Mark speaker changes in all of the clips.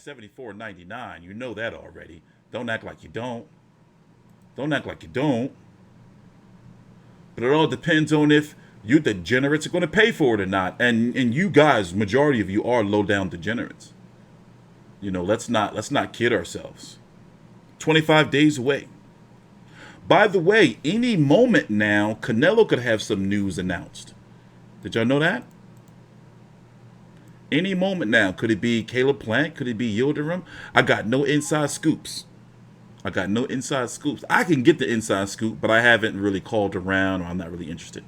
Speaker 1: $74.99. You know that already. Don't act like you don't. Don't act like you don't. But it all depends on if you degenerates are going to pay for it or not. And you guys, majority of you are low down degenerates. You know, let's not kid ourselves. 25 days away. By the way, any moment now, Canelo could have some news announced. Did y'all know that? Any moment now. Could it be Caleb Plant? Could it be Yildirim? I got no inside scoops. I got no inside scoops. I can get the inside scoop, but I haven't really called around, or I'm not really interested.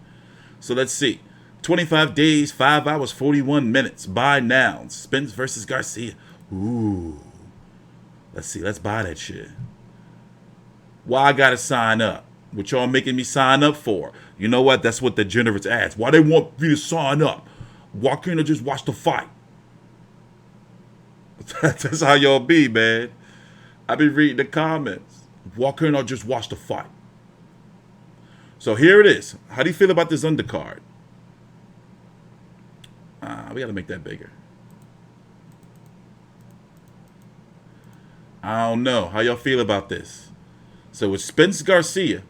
Speaker 1: So let's see. 25 days, 5 hours, 41 minutes. Buy now. Spence versus Garcia. Ooh. Let's see. Let's buy that shit. Why I gotta sign up? What y'all making me sign up for? You know what? That's what the degenerates ask. Why they want me to sign up? Why can't I just watch the fight? That's how y'all be, man. I be reading the comments. Why can't I just watch the fight? So here it is. How do you feel about this undercard? We gotta make that bigger. I don't know. How y'all feel about this? So it's Spence Garcia,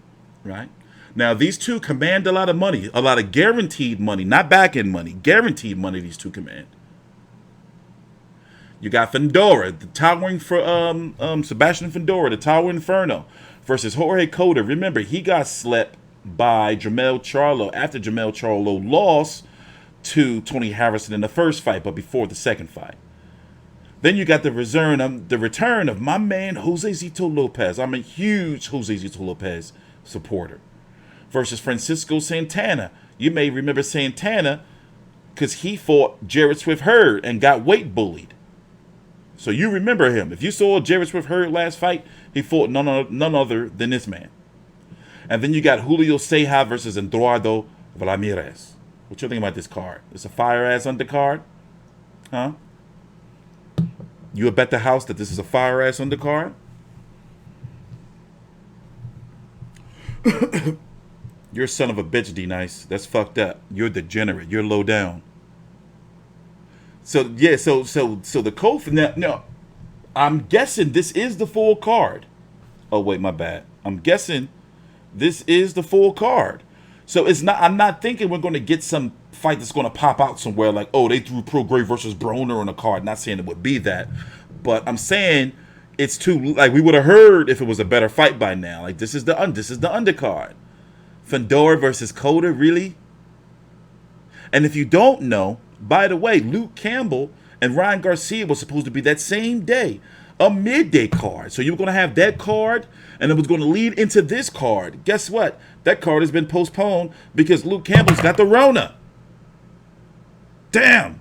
Speaker 1: right? Now, these two command a lot of money, a lot of guaranteed money, not back-end money, guaranteed money these two command. You got Fundora, the towering for Sebastian Fundora, the Towering Inferno, versus Jorge Cota. Remember, he got slept by Jermell Charlo after Jermell Charlo lost to Tony Harrison in the first fight, but before the second fight. Then you got the return of my man Josesito Lopez. I'm a huge Josesito Lopez supporter. Versus Francisco Santana. You may remember Santana because he fought Jarrett Swift Hurd and got weight bullied. So you remember him. If you saw Jarrett Swift Hurd last fight, he fought none other than this man. And then you got Julio Ceja versus Eduardo Ramirez. What you think about this card? It's a fire-ass undercard? Huh? You would bet the house that this is a fire-ass undercard? You're a son of a bitch, D-Nice. That's fucked up. You're degenerate. You're low down. So, yeah, so the code for now, no, I'm guessing this is the full card. Oh, wait, my bad. I'm guessing this is the full card. So it's not. I'm not thinking we're going to get some fight that's going to pop out somewhere like, oh, they threw Prograis versus Broner on a card. Not saying it would be that, but I'm saying it's too, like, we would have heard if it was a better fight by now. Like, this is the undercard. Fundora versus Cota, really? And if you don't know, by the way, Luke Campbell and Ryan Garcia was supposed to be that same day, a midday card. So you were going to have that card, and it was going to lead into this card. Guess what? That card has been postponed because Luke Campbell's got the Rona. Damn.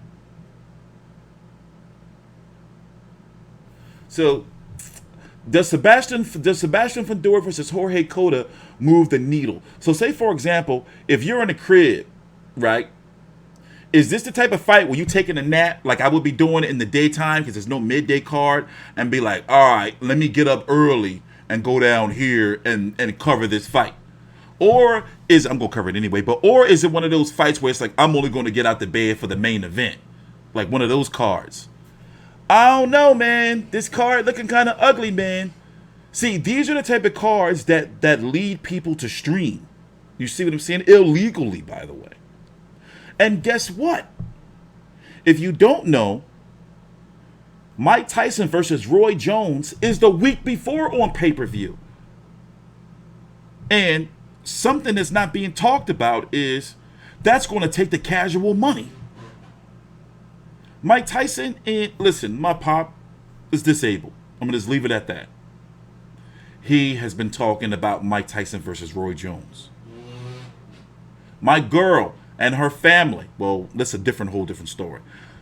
Speaker 1: So does Sebastian Fundora versus Jorge Cota move the needle? So say, for example, if you're in a crib, right? Is this the type of fight where you taking a nap like I would be doing in the daytime because there's no midday card, and be like, all right, let me get up early and go down here and cover this fight? Or is, I'm going to cover it anyway, but or is it one of those fights where it's like, I'm only going to get out the bed for the main event? Like one of those cards. I don't know, man. This card looking kind of ugly, man. See, these are the type of cards that lead people to stream. You see what I'm saying? Illegally, by the way. And guess what? If you don't know, Mike Tyson versus Roy Jones is the week before on pay-per-view. And something that's not being talked about is that's going to take the casual money. Mike Tyson, and listen, my pop is disabled. I'm going to just leave it at that. He has been talking about Mike Tyson versus Roy Jones. My girl and her family, well, that's a whole different story.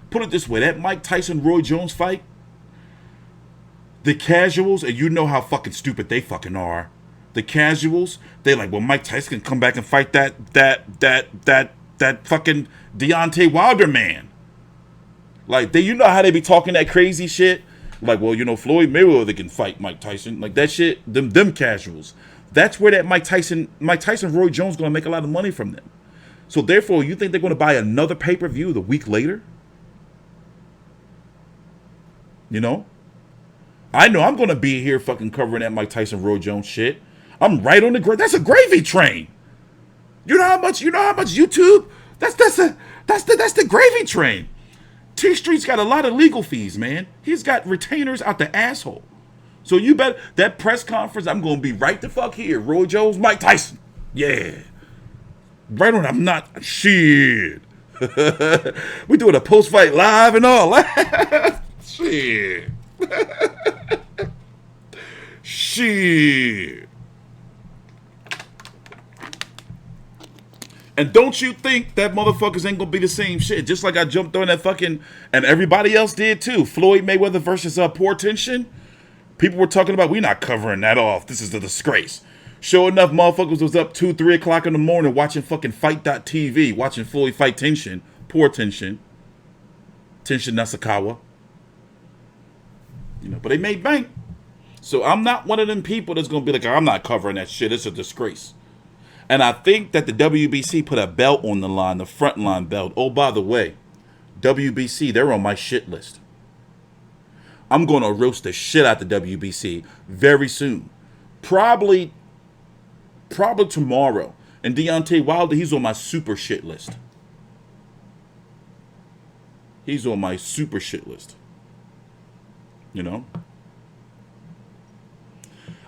Speaker 1: Put it this way, that Mike Tyson-Roy Jones fight, the casuals, and you know how fucking stupid they fucking are. The casuals, they like, well, Mike Tyson can come back and fight that fucking Deontay Wilder man. Like, you know how they be talking that crazy shit? Like, well, you know, Floyd Mayweather can fight Mike Tyson. Like, that shit, them casuals. That's where that Mike Tyson-Roy Jones going to make a lot of money from them. So, therefore, you think they're going to buy another pay-per-view the week later? You know? I know I'm gonna be here fucking covering that Mike Tyson Roy Jones shit. I'm right on the that's a gravy train. You know how much YouTube? That's the gravy train. TstreeT's got a lot of legal fees, man. He's got retainers out the asshole. So you bet that press conference, I'm gonna be right the fuck here. Roy Jones, Mike Tyson. Yeah. Right on, I'm not shit. We doing a post-fight live and all. Shit. Shit. And don't you think that motherfuckers ain't gonna be the same shit? Just like I jumped on that fucking, and everybody else did too. Floyd Mayweather versus Poor Tension. People were talking about, we not covering that off. This is a disgrace. Sure enough, motherfuckers was up 2, 3 o'clock in the morning watching fucking Fight.tv, watching Floyd fight Tension. Poor Tension. Tension Nasukawa. You know, but they made bank. So I'm not one of them people that's gonna be like, I'm not covering that shit. It's a disgrace. And I think that the WBC put a belt on the line, the frontline belt. Oh, by the way, WBC, they're on my shit list. I'm going to roast the shit out the WBC very soon. Probably tomorrow. And Deontay Wilder, he's on my super shit list. He's on my super shit list. You know?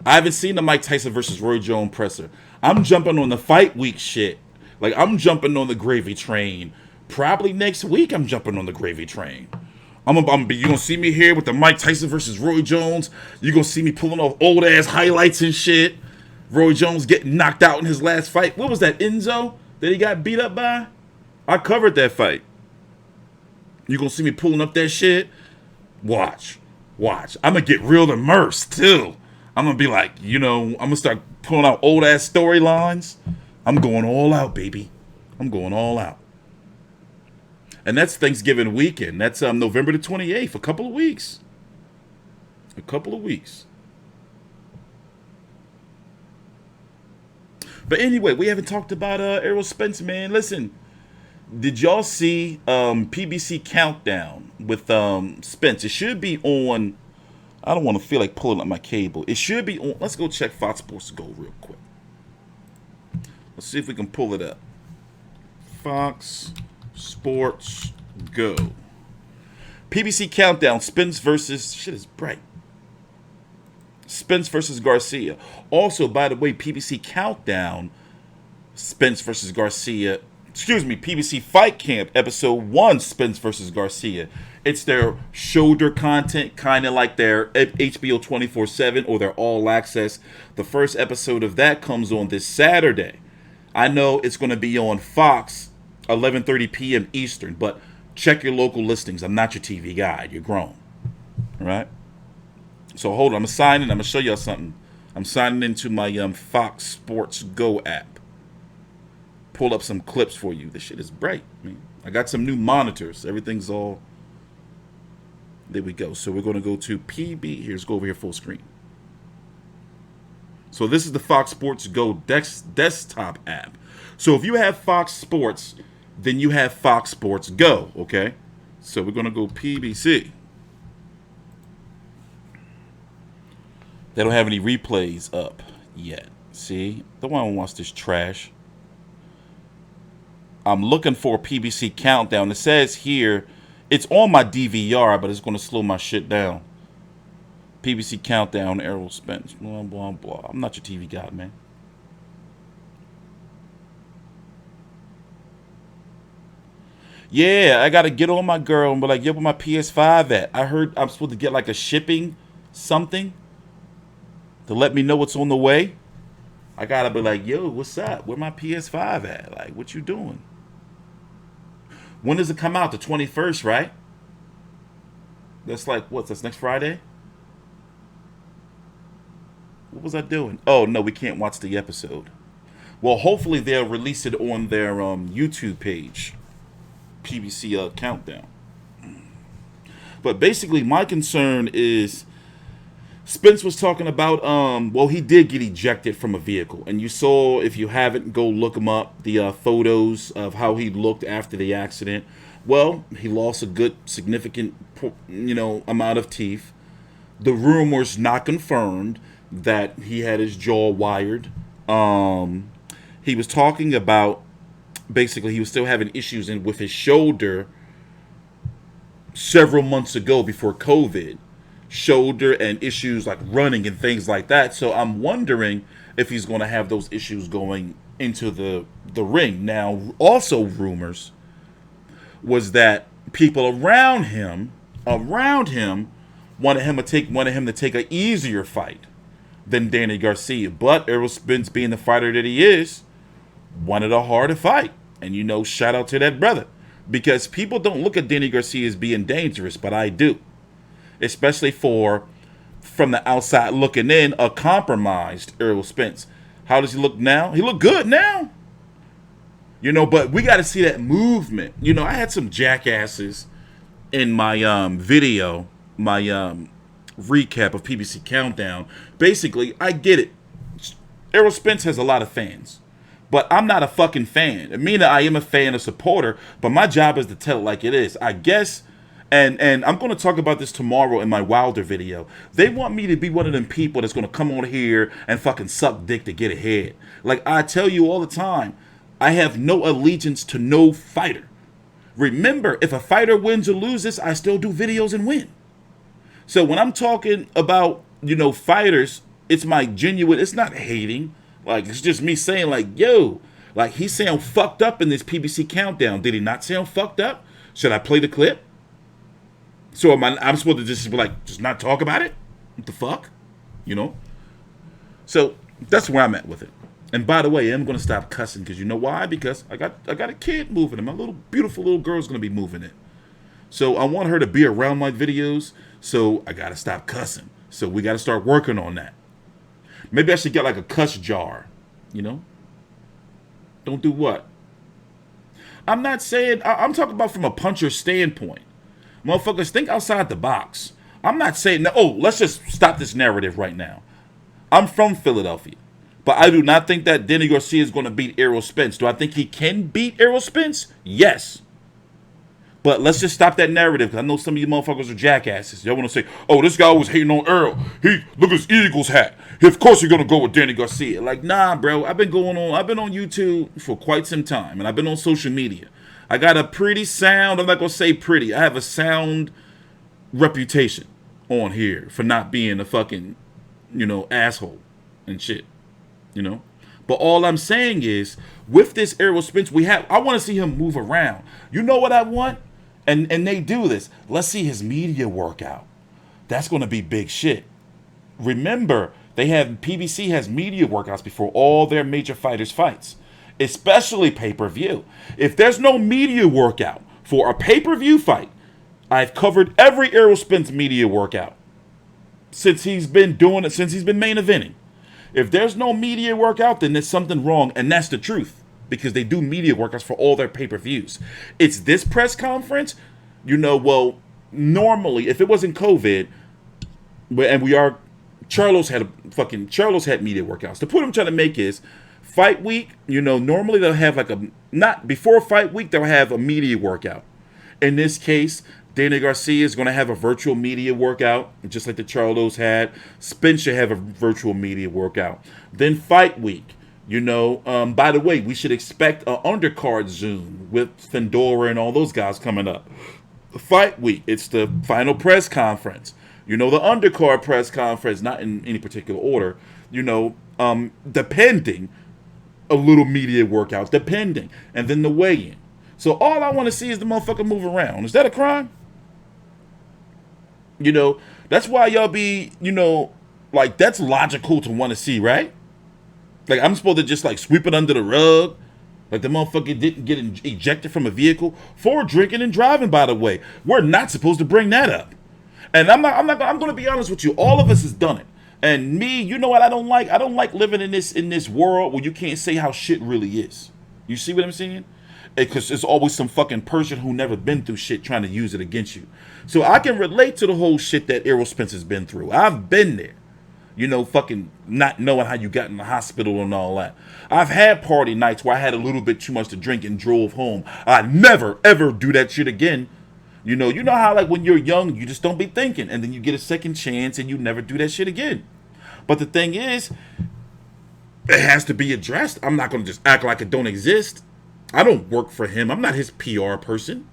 Speaker 1: I haven't seen the Mike Tyson versus Roy Jones presser. I'm jumping on the fight week shit. Like, I'm jumping on the gravy train. Probably next week I'm jumping on the gravy train. You're going to see me here with the Mike Tyson versus Roy Jones. You're going to see me pulling off old-ass highlights and shit. Roy Jones getting knocked out in his last fight. What was that, Enzo, that he got beat up by? I covered that fight. You're going to see me pulling up that shit? Watch. I'm going to get real immersed, too. I'm going to be like, you know, I'm going to start pulling out old-ass storylines. I'm going all out, baby. I'm going all out. And that's Thanksgiving weekend. That's November the 28th. A couple of weeks. But anyway, we haven't talked about Errol Spence, man. Listen, did y'all see PBC Countdown with Spence? It should be on... I don't want to feel like pulling up my cable. It should be on. Let's go check Fox Sports Go real quick. Let's see if we can pull it up. Fox Sports Go. PBC Countdown. Spence versus... Shit is bright. Spence versus Garcia. Also, by the way, PBC Countdown. Spence versus Garcia. Excuse me, PBC Fight Camp, Episode 1, Spence versus Garcia. It's their shoulder content, kind of like their HBO 24/7 or their All Access. The first episode of that comes on this Saturday. I know it's going to be on Fox, 11:30 p.m. Eastern, but check your local listings. I'm not your TV guide. You're grown. All right? So hold on. I'm signing. I'm going to show y'all something. I'm signing into my Fox Sports Go app. Pull up some clips for you. This shit is bright, man. I got some new monitors. Everything's all... There we go. So we're going to go to PB. Let's go over here full screen. So this is the Fox Sports Go desktop app. So if you have Fox Sports, then you have Fox Sports Go, okay? So we're going to go PBC. They don't have any replays up yet. See? The one who wants this trash. I'm looking for a PBC Countdown. It says here... It's on my DVR, but it's going to slow my shit down. PBC Countdown, Errol Spence, blah, blah, blah. I'm not your TV guy, man. Yeah, I got to get on my girl and be like, yo, where my PS5 at? I heard I'm supposed to get like a shipping something to let me know what's on the way. I got to be like, yo, what's up? Where my PS5 at? Like, what you doing? When does it come out? The 21st, right? That's like, what? That's next Friday? What was I doing? Oh, no, we can't watch the episode. Well, hopefully they'll release it on their YouTube page. PBC Countdown. But basically, my concern is... Spence was talking about, well, he did get ejected from a vehicle. And you saw, if you haven't, go look him up, the photos of how he looked after the accident. Well, he lost a good, significant, amount of teeth. The rumors not confirmed that he had his jaw wired. He was talking about basically he was still having issues with his shoulder several months ago before COVID. Shoulder and issues like running and things like that. So I'm wondering if he's going to have those issues going into the ring. Now, also rumors was that people around him wanted him to take an easier fight than Danny Garcia. But Errol Spence, being the fighter that he is, wanted a harder fight. And shout out to that brother. Because people don't look at Danny Garcia as being dangerous, but I do. Especially from the outside looking in, a compromised Errol Spence. How does he look now? He look good now. But we got to see that movement. I had some jackasses in my video, my recap of PBC Countdown. Basically, I get it. Errol Spence has a lot of fans. But I'm not a fucking fan. I mean, I am a fan, a supporter, but my job is to tell it like it is. I guess, and I'm going to talk about this tomorrow in my Wilder video. They want me to be one of them people that's going to come on here and fucking suck dick to get ahead. Like I tell you all the time, I have no allegiance to no fighter. Remember, if a fighter wins or loses, I still do videos and win. So when I'm talking about, fighters, it's my genuine, it's not hating. Like, it's just me saying, like, yo, like, he sound fucked up in this PBC Countdown. Did he not sound fucked up? Should I play the clip? So I'm supposed to just be like, just not talk about it? What the fuck? So that's where I'm at with it. And by the way, I'm going to stop cussing because you know why? Because I got a kid moving it. My little beautiful little girl's going to be moving it. So I want her to be around my videos. So I got to stop cussing. So we got to start working on that. Maybe I should get like a cuss jar, Don't do what? I'm not saying, I'm talking about from a puncher standpoint. Motherfuckers, think outside the box. I'm not saying, let's just stop this narrative right now. I'm from Philadelphia, but I do not think that Danny Garcia is going to beat Errol Spence. Do I think he can beat Errol Spence? Yes. But let's just stop that narrative, because I know some of you motherfuckers are jackasses. Y'all want to say, this guy was hating on Errol. Look at his Eagles hat. Of course you're going to go with Danny Garcia. Like, nah, bro. I've been on YouTube for quite some time, and I've been on social media. I got a pretty sound, I'm not going to say pretty. I have a sound reputation on here for not being a fucking, asshole and shit, But all I'm saying is, with this Errol Spence, I want to see him move around. You know what I want? And they do this. Let's see his media workout. That's going to be big shit. Remember, PBC has media workouts before all their major fighters' fights, especially pay-per-view. If there's no media workout for a pay-per-view fight, I've covered every Errol Spence media workout since he's been doing it, since he's been main eventing. If there's no media workout, then there's something wrong, and that's the truth. Because they do media workouts for all their pay-per-views. It's this press conference, normally, if it wasn't COVID, and Charlo's had media workouts. The point I'm trying to make is, fight week, normally they'll have before fight week, they'll have a media workout. In this case, Danny Garcia is going to have a virtual media workout, just like the Charlos had. Spence should have a virtual media workout. Then fight week. By the way, we should expect an undercard Zoom with Fundora and all those guys coming up. Fight week, it's the final press conference. The undercard press conference, not in any particular order, depending, a little media workout, depending, and then the weigh-in. So all I want to see is the motherfucker move around. Is that a crime? That's why y'all be, that's logical to want to see, right? Like, I'm supposed to just, sweep it under the rug. Like, the motherfucker didn't get ejected from a vehicle for drinking and driving, by the way. We're not supposed to bring that up. And I'm going to be honest with you. All of us has done it. And me, you know what I don't like? I don't like living in this world where you can't say how shit really is. You see what I'm saying? Because there's always some fucking person who never been through shit trying to use it against you. So I can relate to the whole shit that Errol Spence has been through. I've been there. Fucking not knowing how you got in the hospital and all that. I've had party nights where I had a little bit too much to drink and drove home. I never, ever do that shit again. You know how like when you're young, you just don't be thinking, and then you get a second chance and you never do that shit again. But the thing is, it has to be addressed. I'm not gonna just act like it don't exist. I don't work for him. I'm not his PR person.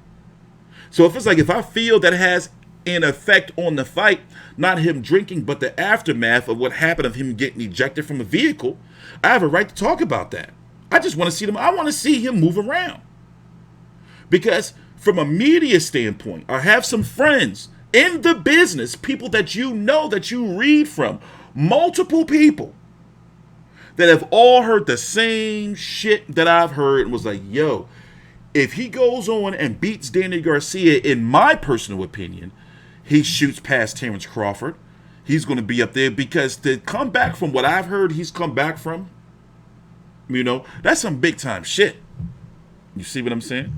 Speaker 1: So if it's like, if I feel that it has an effect on the fight, not him drinking, but the aftermath of what happened of him getting ejected from a vehicle, I have a right to talk about that. I just want to see them. I want to see him move around. Because from a media standpoint, I have some friends in the business, people that you know, that you read from, multiple people that have all heard the same shit that I've heard and was like, yo, if he goes on and beats Danny Garcia, in my personal opinion, he shoots past Terrence Crawford. He's going to be up there, because to come back from what I've heard he's come back from, that's some big time shit. You see what I'm saying?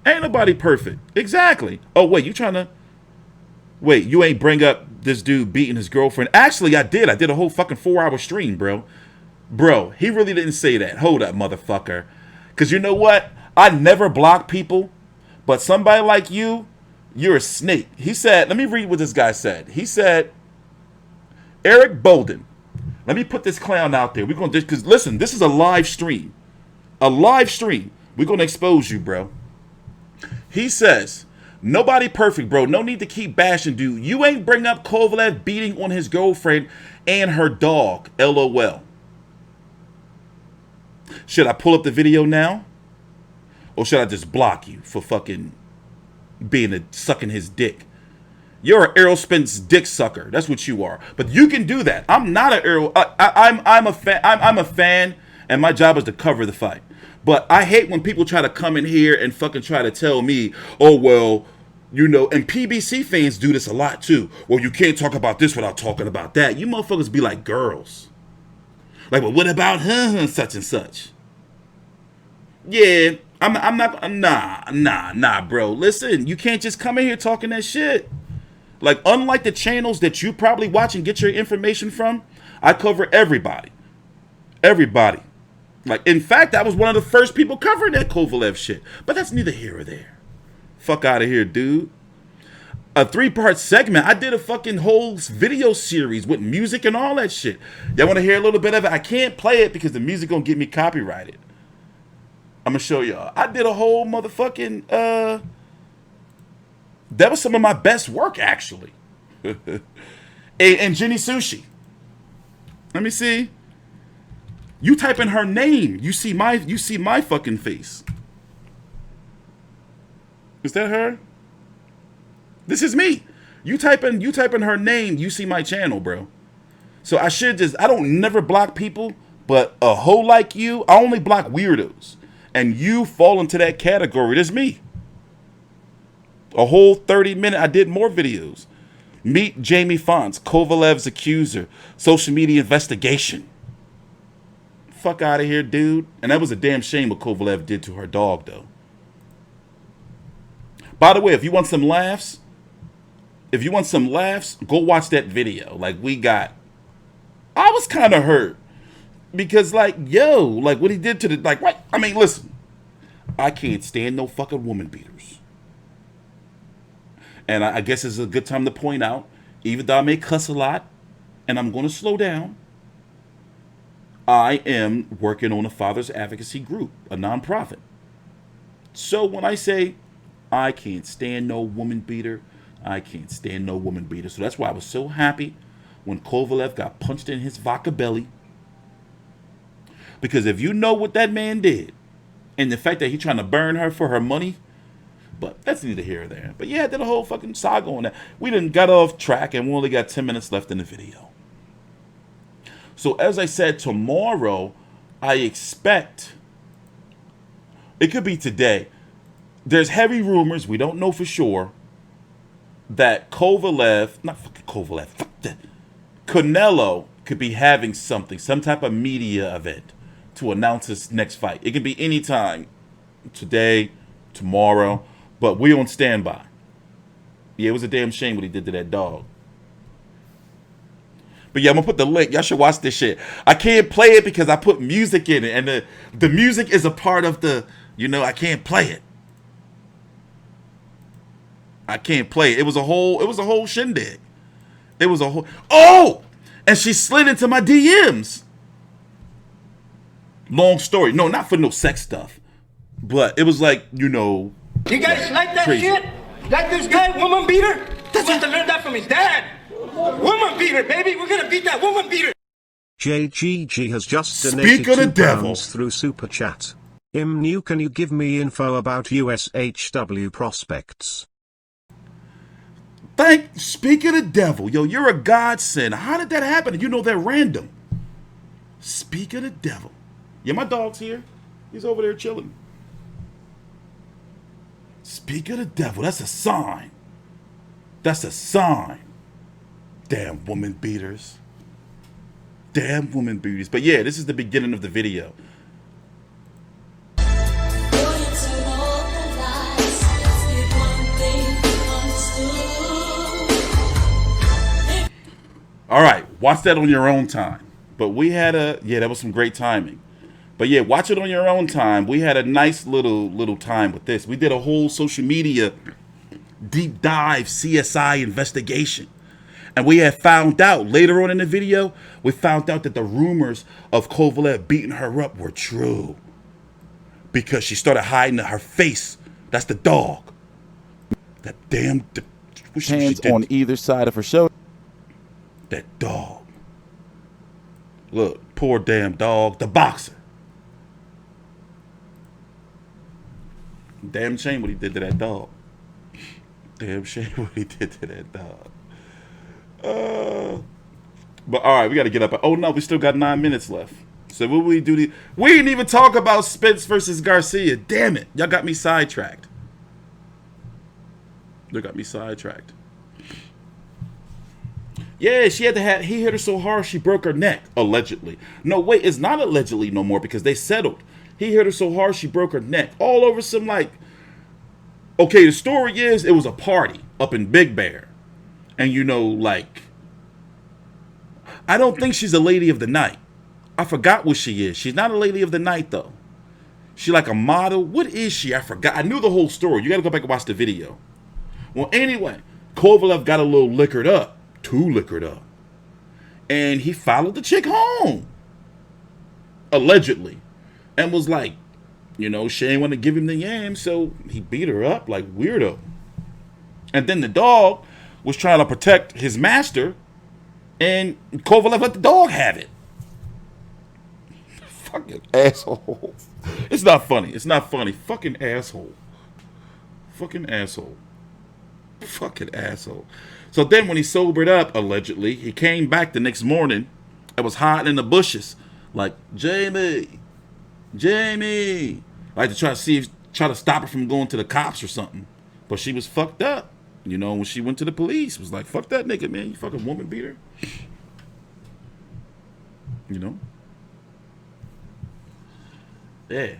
Speaker 1: Ain't nobody perfect. Exactly. Oh, wait, you ain't bring up this dude beating his girlfriend. Actually, I did. I did a whole fucking 4-hour stream, bro. Bro, he really didn't say that. Hold up, motherfucker. Because you know what? I never block people, but somebody like you're a snake. He said, let me read what this guy said. He said, Eric Bolden. Let me put this clown out there. We're going to, because listen, this is a live stream. A live stream. We're going to expose you, bro. He says, nobody perfect, bro. No need to keep bashing, dude. You ain't bring up Kovalev beating on his girlfriend and her dog. LOL. Should I pull up the video now? Or should I just block you for fucking sucking his dick? You're an Errol Spence dick sucker. That's what you are. But you can do that. I'm not an Errol. I'm a fan. I'm a fan, and my job is to cover the fight. But I hate when people try to come in here and fucking try to tell me, oh, well, and PBC fans do this a lot too. Well, you can't talk about this without talking about that. You motherfuckers be like girls. Like, well, what about such and such? Yeah, I'm not, nah, bro. Listen, you can't just come in here talking that shit. Like, unlike the channels that you probably watch and get your information from, I cover everybody. Everybody. Like, in fact, I was one of the first people covering that Kovalev shit. But that's neither here or there. Fuck out of here, dude. A 3-part segment. I did a fucking whole video series with music and all that shit. Y'all want to hear a little bit of it? I can't play it because the music gonna get me copyrighted. I'm gonna show y'all. I did a whole motherfucking, that was some of my best work, actually. and Jenny Sushi. Let me see. You type in her name, you see my fucking face. Is that her? This is me. You type in her name, you see my channel, bro. So I don't never block people, but a hoe like you, I only block weirdos. And you fall into that category. That's me. A whole 30-minute, I did more videos. Meet Jamie Fonts, Kovalev's accuser, social media investigation. Fuck out of here, dude. And that was a damn shame what Kovalev did to her dog, though. By the way, if you want some laughs, go watch that video. Like, I was kind of hurt. Because, like, like, what he did to what? I mean, listen. I can't stand no fucking woman beaters. And I guess it's a good time to point out, even though I may cuss a lot, and I'm going to slow down, I am working on a father's advocacy group, a nonprofit. So when I say, I can't stand no woman beater, I can't stand no woman beater. So that's why I was so happy when Kovalev got punched in his vodka belly. Because if you know what that man did, and the fact that he's trying to burn her for her money, but that's neither here or there. But yeah, I did a whole fucking saga on that. We done got off track and we only got 10 minutes left in the video. So as I said, tomorrow, I expect, it could be today, there's heavy rumors, we don't know for sure, that Canelo could be having something, some type of media event to announce his next fight. It could be any time, today, tomorrow, but we on standby. Yeah, it was a damn shame what he did to that dog. But yeah, I'm gonna put the link. Y'all should watch this shit. I can't play it because I put music in it, and the music is a part of the, I can't play it. I can't play. It was a whole shindig. It was a whole. Oh, and she slid into my DMs. Long story. No, not for no sex stuff, but it was like, you know.
Speaker 2: You guys like that
Speaker 1: crazy
Speaker 2: shit? Like this guy, woman beater? That's what to learn that from his dad. Woman beater, baby. We're gonna beat that woman beater.
Speaker 3: JGG has just donated £2 through Super Chat. New, can you give me info about USHW prospects?
Speaker 1: Speak of the devil. Yo, you're a godsend. How did that happen? You know they're random. Speak of the devil. Yeah, my dog's here. He's over there chilling. Speak of the devil. That's a sign. That's a sign. Damn woman beaters. Damn woman beaters. But yeah, this is the beginning of the video. All right, watch that on your own time. But we had that was some great timing. But yeah, watch it on your own time. We had a nice little time with this. We did a whole social media deep dive CSI investigation. And we had found out later on in the video, we found out that the rumors of Kovalev beating her up were true. Because she started hiding her face. That's the dog. That damn
Speaker 4: hands on either side of her shoulder.
Speaker 1: That dog. Look, poor damn dog. The boxer. Damn shame what he did to that dog. Damn shame what he did to that dog. But all right, we got to get up. Oh no, we still got 9 minutes left. So what we do? We didn't even talk about Spence versus Garcia. Damn it, y'all got me sidetracked. They got me sidetracked. Yeah, she had to have. He hit her so hard she broke her neck. Allegedly. No, wait, it's not allegedly no more because they settled. He hit her so hard she broke her neck. All over some like. Okay, the story is it was a party up in Big Bear. And you know, like, I don't think she's a lady of the night. I forgot what she is. She's not a lady of the night, though. She like a model. What is she? I forgot. I knew the whole story. You got to go back and watch the video. Well, anyway, Kovalev got a little liquored up. Too liquored up. And he followed the chick home. Allegedly. And was like, you know, she ain't want to give him the yam, so he beat her up like weirdo. And then the dog was trying to protect his master, and Kovalev let the dog have it. Fucking asshole. It's not funny. It's not funny. Fucking asshole. Fucking asshole. Fucking asshole. So then when he sobered up, allegedly, he came back the next morning and was hiding in the bushes. Like, Jamie. Like to try to stop her from going to the cops or something. But she was fucked up. You know, when she went to the police, it was like, fuck that nigga, man. You fucking woman beater. You know? Yeah.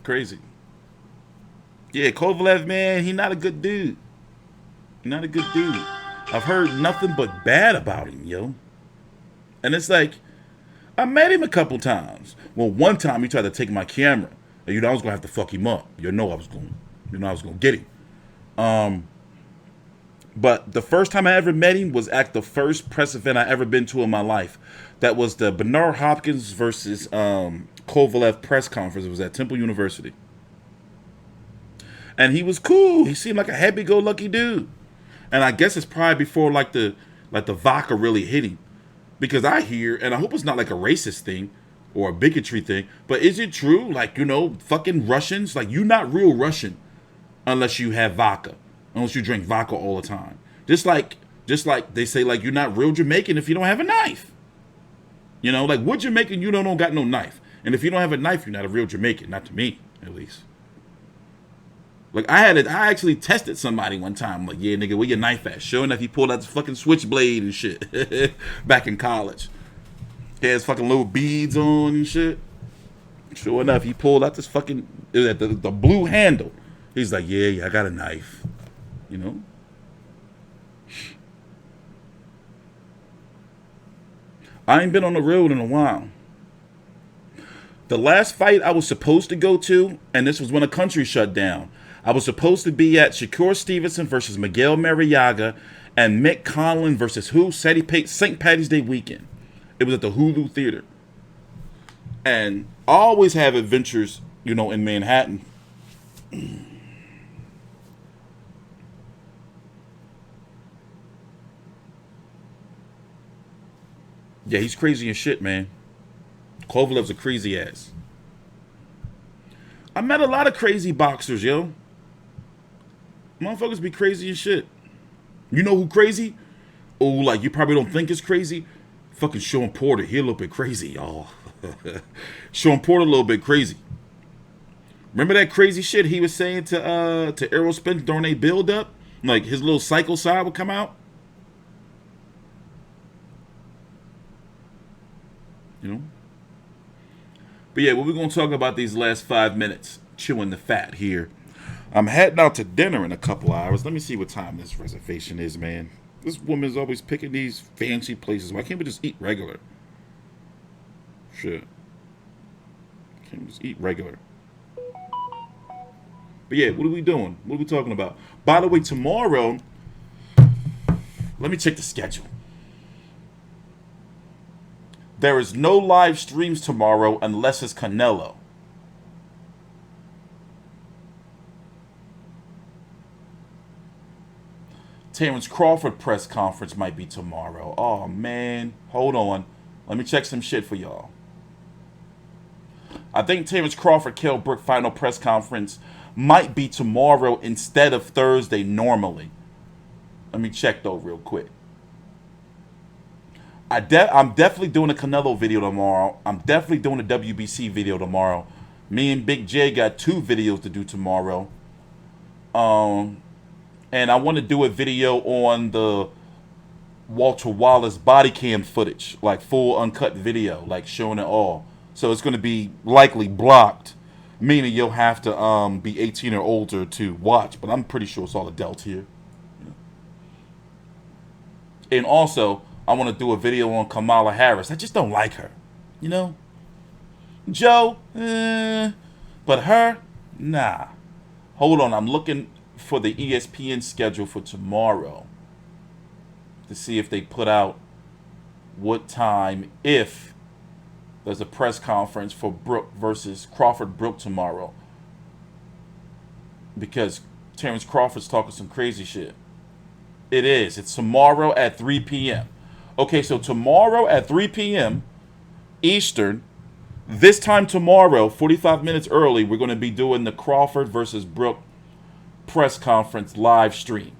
Speaker 1: Crazy. Yeah, Kovalev, man, he not a good dude. He not a good dude. I've heard nothing but bad about him, yo. And it's like, I met him a couple times. Well, one time he tried to take my camera. And you know I was going to have to fuck him up. You know I was going to get him. But the first time I ever met him was at the first press event I ever been to in my life. That was the Bernard Hopkins versus Kovalev press conference. It was at Temple University. And he was cool. He seemed like a happy-go-lucky dude. And I guess it's probably before like the vodka really hit him. Because I hear, and I hope it's not like a racist thing or a bigotry thing, but is it true? Like, you know, fucking Russians, like you're not real Russian unless you have vodka. Unless you drink vodka all the time. Just like they say, like, you're not real Jamaican if you don't have a knife. You know, like, what Jamaican, you don't got no knife. And if you don't have a knife, you're not a real Jamaican. Not to me, at least. Like, I actually tested somebody one time. Like, yeah, nigga, where your knife at? Sure enough, he pulled out this fucking switchblade and shit. Back in college. He has fucking little beads on and shit. Sure enough, he pulled out this fucking, the blue handle. He's like, yeah, I got a knife. You know? I ain't been on the road in a while. The last fight I was supposed to go to, and this was when the country shut down, I was supposed to be at Shakur Stevenson versus Miguel Mariaga and Mick Conlon versus who? St. Patty's Day weekend. It was at the Hulu Theater. And I always have adventures, you know, in Manhattan. Yeah, he's crazy as shit, man. Kovalev's a crazy ass. I met a lot of crazy boxers, yo. Motherfuckers be crazy as shit. You know who crazy? Oh, like you probably don't think is crazy? Fucking Sean Porter. He a little bit crazy, y'all. Sean Porter a little bit crazy. Remember that crazy shit he was saying to Errol Spence during a build-up? Like his little psycho side would come out? You know? But yeah, what we're going to talk about these last 5 minutes, chewing the fat here. I'm heading out to dinner in a couple hours. Let me see what time this reservation is, man. This woman's always picking these fancy places. Why can't we just eat regular? Shit. Can't we just eat regular? But yeah, what are we doing? What are we talking about? By the way, tomorrow, let me check the schedule. There is no live streams tomorrow unless it's Canelo. Terrence Crawford press conference might be tomorrow. Oh, man. Hold on. Let me check some shit for y'all. I think Terrence Crawford Kell Brook final press conference might be tomorrow instead of Thursday normally. Let me check, though, real quick. I'm definitely doing a Canelo video tomorrow. I'm definitely doing a WBC video tomorrow. Me and Big J got 2 videos to do tomorrow. And I want to do a video on the Walter Wallace body cam footage, like full uncut video, like showing it all. So it's going to be likely blocked, meaning you'll have to be 18 or older to watch. But I'm pretty sure it's all adults here. And also, I want to do a video on Kamala Harris. I just don't like her, you know? Joe, but her, nah. Hold on, I'm looking for the ESPN schedule for tomorrow to see if they put out what time, if there's a press conference for Brook versus Crawford Brook tomorrow. Because Terrence Crawford's talking some crazy shit. It is. It's tomorrow at 3 p.m. Okay, so tomorrow at 3 p.m. Eastern, this time tomorrow, 45 minutes early, we're going to be doing the Crawford versus Brook press conference live stream.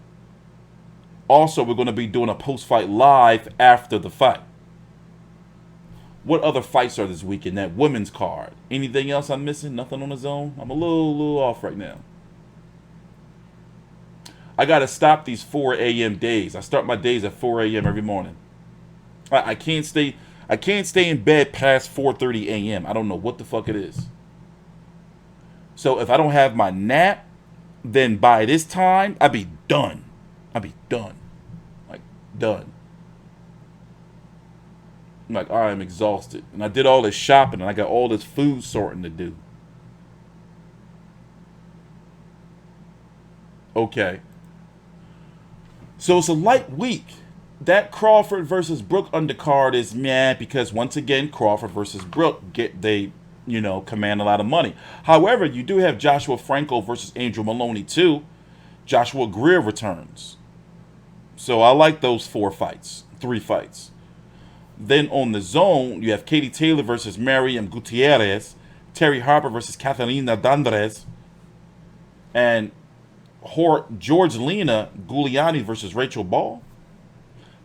Speaker 1: Also, we're going to be doing a post-fight live after the fight. What other fights are this weekend? That women's card. Anything else I'm missing? Nothing on the zone? I'm a little off right now. I got to stop these 4 a.m. days. I start my days at 4 a.m. every morning. I can't stay in bed past 4:30 a.m. I don't know what the fuck it is. So if I don't have my nap, then by this time, I'll be done. Like, done. I'm like, I'm exhausted. And I did all this shopping, and I got all this food sorting to do. Okay. So it's a light week. That Crawford versus Brook undercard is meh because once again Crawford versus Brook command a lot of money. However, you do have Joshua Franco versus Angel Maloney too. Joshua Greer returns. So I like those 3 fights. Then on the zone, you have Katie Taylor versus Mariam Gutierrez, Terry Harper versus Catalina Dandres, and George Lena Gugliani versus Rachel Ball.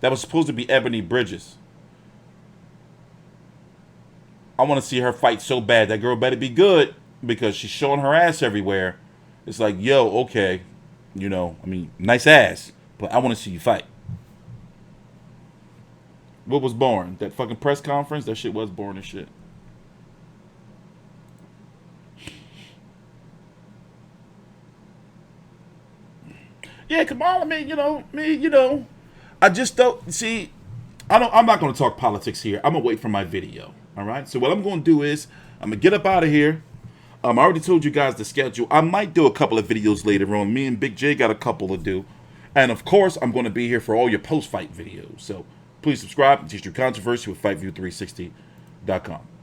Speaker 1: That was supposed to be Ebony Bridges. I want to see her fight so bad. That girl better be good because she's showing her ass everywhere. It's like, yo, okay, nice ass, but I want to see you fight. What was boring? That fucking press conference? That shit was boring as shit. Yeah, come on, I just don't see. I'm not going to talk politics here. I'm gonna wait for my video. All right. So what I'm going to do is I'm gonna get up out of here. I already told you guys the schedule. I might do a couple of videos later on. Me and Big J got a couple to do. And of course, I'm going to be here for all your post-fight videos. So please subscribe to TstreeT Controversy with FightView360.com.